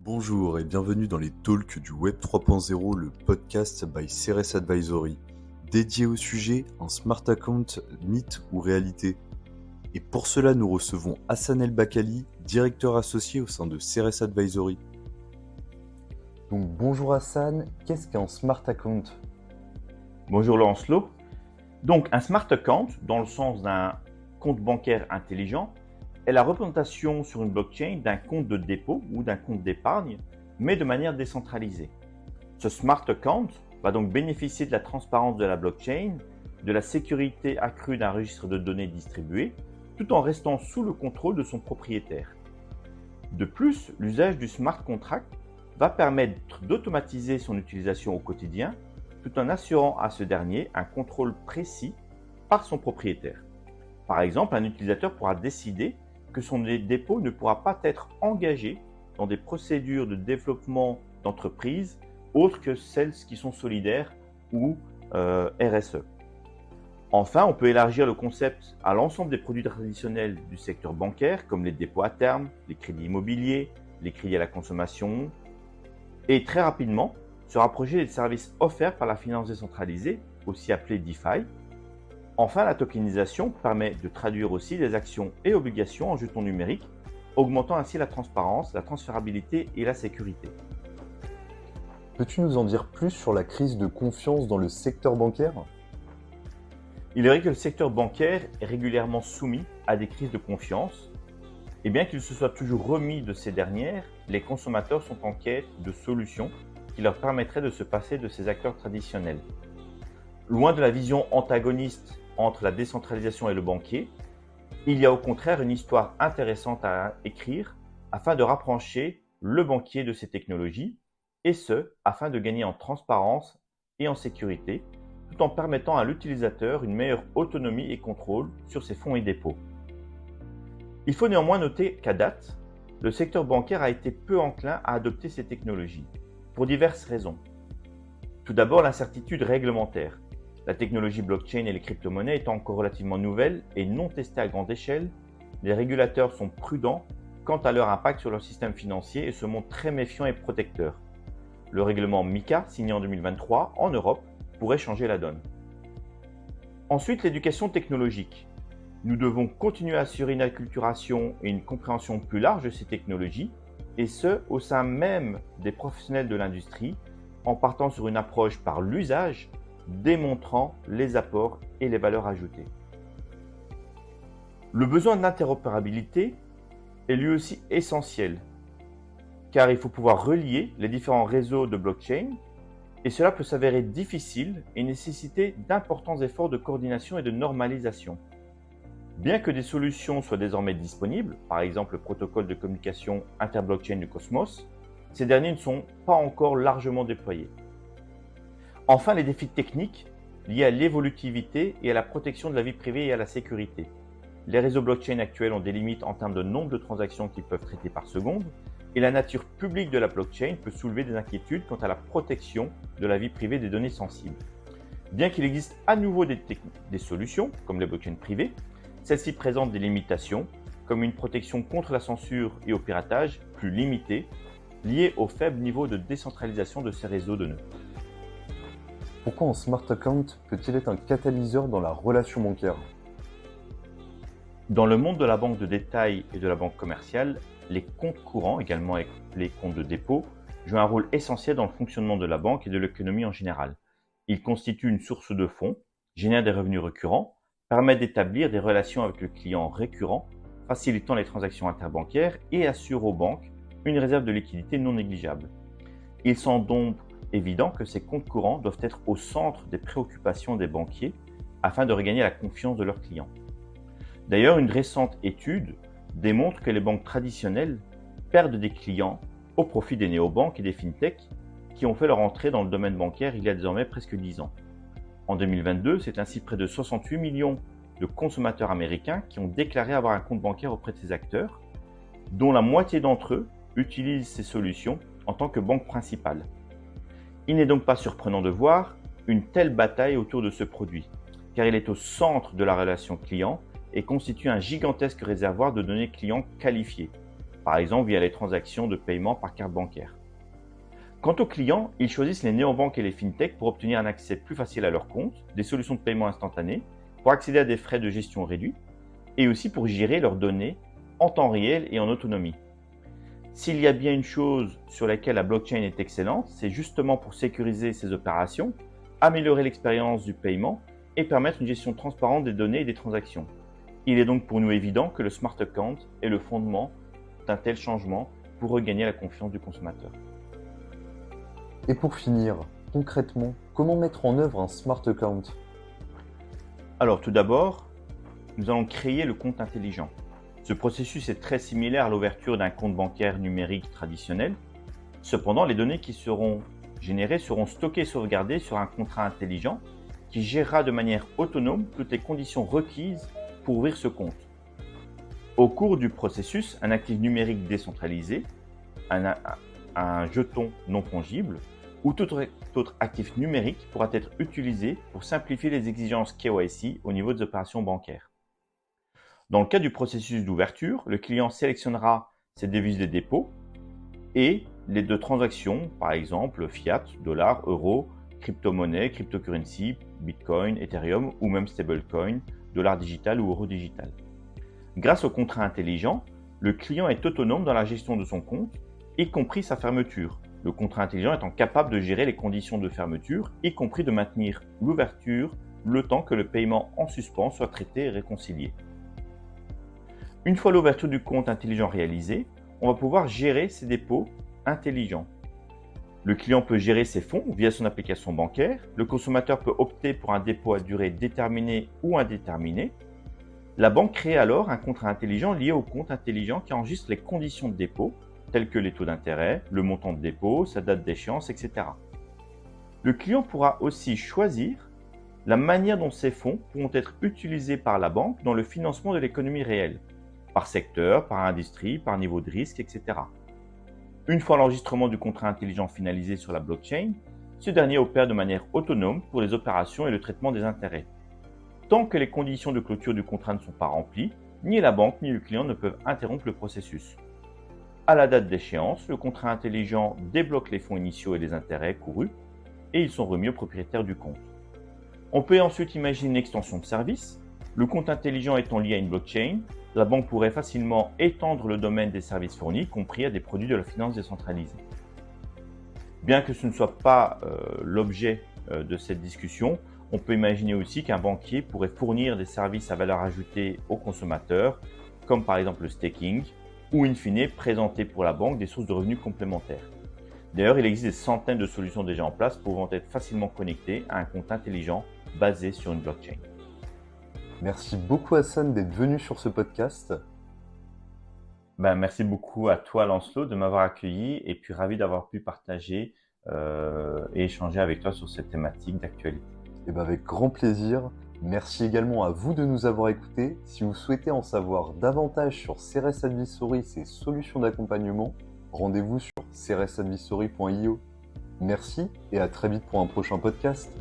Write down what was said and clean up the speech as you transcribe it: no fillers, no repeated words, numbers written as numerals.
Bonjour et bienvenue dans les talks du Web 3.0, le podcast by Ceres Advisory, dédié au sujet un smart account, mythe ou réalité. Et pour cela, nous recevons Hassan El Bakali, directeur associé au sein de Ceres Advisory. Donc bonjour Hassan, qu'est-ce qu'un smart account? Bonjour Lancelot. Donc un smart account, dans le sens d'un compte bancaire intelligent, est la représentation sur une blockchain d'un compte de dépôt ou d'un compte d'épargne, mais de manière décentralisée. Ce smart account va donc bénéficier de la transparence de la blockchain, de la sécurité accrue d'un registre de données distribué, tout en restant sous le contrôle de son propriétaire. De plus, l'usage du smart contract va permettre d'automatiser son utilisation au quotidien, tout en assurant à ce dernier un contrôle précis par son propriétaire. Par exemple, un utilisateur pourra décider que son dépôt ne pourra pas être engagé dans des procédures de développement d'entreprise autres que celles qui sont solidaires ou RSE. Enfin, on peut élargir le concept à l'ensemble des produits traditionnels du secteur bancaire, comme les dépôts à terme, les crédits immobiliers, les crédits à la consommation, et très rapidement, se rapprocher des services offerts par la finance décentralisée, aussi appelée DeFi. Enfin, la tokenisation permet de traduire aussi les actions et obligations en jetons numériques, augmentant ainsi la transparence, la transférabilité et la sécurité. Peux-tu nous en dire plus sur la crise de confiance dans le secteur bancaire? Il est vrai que le secteur bancaire est régulièrement soumis à des crises de confiance, et bien qu'il se soit toujours remis de ces dernières, les consommateurs sont en quête de solutions qui leur permettraient de se passer de ces acteurs traditionnels. Loin de la vision antagoniste entre la décentralisation et le banquier, il y a au contraire une histoire intéressante à écrire afin de rapprocher le banquier de ces technologies, et ce, afin de gagner en transparence et en sécurité, tout en permettant à l'utilisateur une meilleure autonomie et contrôle sur ses fonds et dépôts. Il faut néanmoins noter qu'à date, le secteur bancaire a été peu enclin à adopter ces technologies, pour diverses raisons. Tout d'abord, l'incertitude réglementaire. La technologie blockchain et les crypto-monnaies étant encore relativement nouvelles et non testées à grande échelle, les régulateurs sont prudents quant à leur impact sur leur système financier et se montrent très méfiants et protecteurs. Le règlement MiCA, signé en 2023 en Europe, pourrait changer la donne. Ensuite, l'éducation technologique. Nous devons continuer à assurer une acculturation et une compréhension plus large de ces technologies, et ce, au sein même des professionnels de l'industrie, en partant sur une approche par l'usage, démontrant les apports et les valeurs ajoutées. Le besoin d'interopérabilité est lui aussi essentiel, car il faut pouvoir relier les différents réseaux de blockchain, et cela peut s'avérer difficile et nécessiter d'importants efforts de coordination et de normalisation. Bien que des solutions soient désormais disponibles, par exemple le protocole de communication interblockchain du Cosmos, ces derniers ne sont pas encore largement déployés. Enfin, les défis techniques liés à l'évolutivité et à la protection de la vie privée et à la sécurité. Les réseaux blockchain actuels ont des limites en termes de nombre de transactions qu'ils peuvent traiter par seconde, et la nature publique de la blockchain peut soulever des inquiétudes quant à la protection de la vie privée des données sensibles. Bien qu'il existe à nouveau des solutions, comme les blockchains privées, celles-ci présentent des limitations, comme une protection contre la censure et au piratage plus limitée, liée au faible niveau de décentralisation de ces réseaux de nœuds. Pourquoi un smart account peut-il être un catalyseur dans la relation bancaire? Dans le monde de la banque de détail et de la banque commerciale, les comptes courants, également les comptes de dépôt, jouent un rôle essentiel dans le fonctionnement de la banque et de l'économie en général. Ils constituent une source de fonds, génèrent des revenus récurrents, permettent d'établir des relations avec le client récurrent, facilitant les transactions interbancaires et assurent aux banques une réserve de liquidité non négligeable. Il semble donc évident que ces comptes courants doivent être au centre des préoccupations des banquiers afin de regagner la confiance de leurs clients. D'ailleurs, une récente étude démontre que les banques traditionnelles perdent des clients au profit des néobanques et des fintechs qui ont fait leur entrée dans le domaine bancaire il y a désormais presque 10 ans. En 2022, c'est ainsi près de 68 millions de consommateurs américains qui ont déclaré avoir un compte bancaire auprès de ces acteurs, dont la moitié d'entre eux utilisent ces solutions en tant que banque principale. Il n'est donc pas surprenant de voir une telle bataille autour de ce produit, car il est au centre de la relation client et constitue un gigantesque réservoir de données clients qualifiées. par exemple via les transactions de paiement par carte bancaire. Quant aux clients, ils choisissent les néobanques et les fintechs pour obtenir un accès plus facile à leurs comptes, des solutions de paiement instantanées, pour accéder à des frais de gestion réduits, et aussi pour gérer leurs données en temps réel et en autonomie. S'il y a bien une chose sur laquelle la blockchain est excellente, c'est justement pour sécuriser ces opérations, améliorer l'expérience du paiement et permettre une gestion transparente des données et des transactions. Il est donc pour nous évident que le Smart Account est le fondement d'un tel changement pour regagner la confiance du consommateur. Et pour finir, concrètement, comment mettre en œuvre un Smart Account ? Alors tout d'abord, nous allons créer le compte intelligent. Ce processus est très similaire à l'ouverture d'un compte bancaire numérique traditionnel. Cependant, les données qui seront générées seront stockées et sauvegardées sur un contrat intelligent qui gérera de manière autonome toutes les conditions requises pour ouvrir ce compte. Au cours du processus, un actif numérique décentralisé, un jeton non fongible ou tout autre actif numérique pourra être utilisé pour simplifier les exigences KYC au niveau des opérations bancaires. Dans le cas du processus d'ouverture, le client sélectionnera ses devises de dépôt et les deux transactions, par exemple fiat, dollar, euro, crypto-monnaie, cryptocurrency, bitcoin, ethereum ou même stablecoin, dollar digital ou euro digital. Grâce au contrat intelligent, le client est autonome dans la gestion de son compte, y compris sa fermeture. Le contrat intelligent étant capable de gérer les conditions de fermeture, y compris de maintenir l'ouverture le temps que le paiement en suspens soit traité et réconcilié. Une fois l'ouverture du compte intelligent réalisée, on va pouvoir gérer ses dépôts intelligents. Le client peut gérer ses fonds via son application bancaire. Le consommateur peut opter pour un dépôt à durée déterminée ou indéterminée. La banque crée alors un contrat intelligent lié au compte intelligent qui enregistre les conditions de dépôt, telles que les taux d'intérêt, le montant de dépôt, sa date d'échéance, etc. Le client pourra aussi choisir la manière dont ces fonds pourront être utilisés par la banque dans le financement de l'économie réelle, par secteur, par industrie, par niveau de risque, etc. Une fois l'enregistrement du contrat intelligent finalisé sur la blockchain, ce dernier opère de manière autonome pour les opérations et le traitement des intérêts. Tant que les conditions de clôture du contrat ne sont pas remplies, ni la banque ni le client ne peuvent interrompre le processus. À la date d'échéance, le contrat intelligent débloque les fonds initiaux et les intérêts courus et ils sont remis au propriétaire du compte. On peut ensuite imaginer une extension de service. Le compte intelligent étant lié à une blockchain, la banque pourrait facilement étendre le domaine des services fournis, y compris à des produits de la finance décentralisée. Bien que ce ne soit pas l'objet de cette discussion, on peut imaginer aussi qu'un banquier pourrait fournir des services à valeur ajoutée aux consommateurs, comme par exemple le staking, ou in fine présenter pour la banque des sources de revenus complémentaires. D'ailleurs, il existe des centaines de solutions déjà en place pouvant être facilement connectées à un compte intelligent basé sur une blockchain. Merci beaucoup Hassan d'être venu sur ce podcast. Merci beaucoup à toi Lancelot de m'avoir accueilli et puis ravi d'avoir pu partager et échanger avec toi sur cette thématique d'actualité. Avec grand plaisir. Merci également à vous de nous avoir écoutés. Si vous souhaitez en savoir davantage sur Ceres Advisory et ses solutions d'accompagnement, rendez-vous sur ceresadvisory.io. Merci et à très vite pour un prochain podcast.